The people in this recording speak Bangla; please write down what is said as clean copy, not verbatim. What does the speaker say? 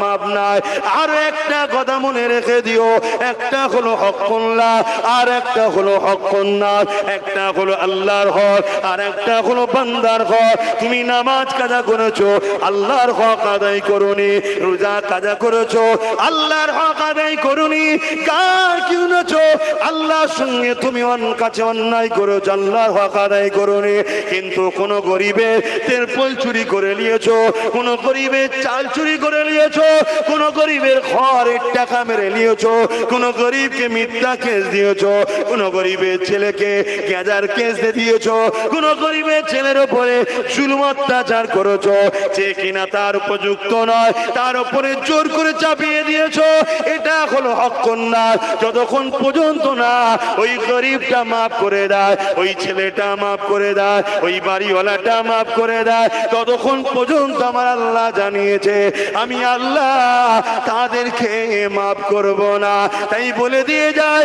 মাপ নাই। আর একটা কথা মনে রেখে দিও, একটা হলো হকুল্লাহ আর একটা হলো হকুন নাস। একটা হলো আল্লাহর হক আর একটা হলো বান্দার হক। তুমি নামাজ কাজা করেছো, আল্লাহর হক আদায় করোনি। রোজা কাজা করেছো, আল্লাহর হক আদায় করোনি। কার কিনেছো, আল্লাহর সঙ্গে তুমি কাছে অন্যায় করেছো, আল্লাহর হক আদায় করোনি। কিন্তু কোন গরিবের তেরপল চুরি করে নিয়েছো, কোন গরিবের চাল চুরি করে নিয়েছো, কোন গরিবের ঘরের টাকা মেরে নিয়েছো, কোন গরিবকে মিথ্যা কেস দিয়েছো, কোন গরিবের ছেলেকে গ্যাজার কেস দিয়েছো, কোন গরিবের ছেলের উপরে জুলুম অত্যাচার করেছো, যে কিনা তার উপযুক্ত নয় তার উপরে জোর করে চাপিয়ে দিয়েছো। এটা হলো হকুন নাস। যতক্ষণ পর্যন্ত না ওই গরিবটা মাফ করে দেয়, ওই ছেলেটা মাফ করে দেয়, ওই বাড়িওয়ালাটা মাফ করে দেয়, ততক্ষণ পর্যন্ত আমার আল্লাহ জানিয়েছে আমি আল্লাহ তাদেরকে মাফ করব না। তাই বলে দিয়ে যায়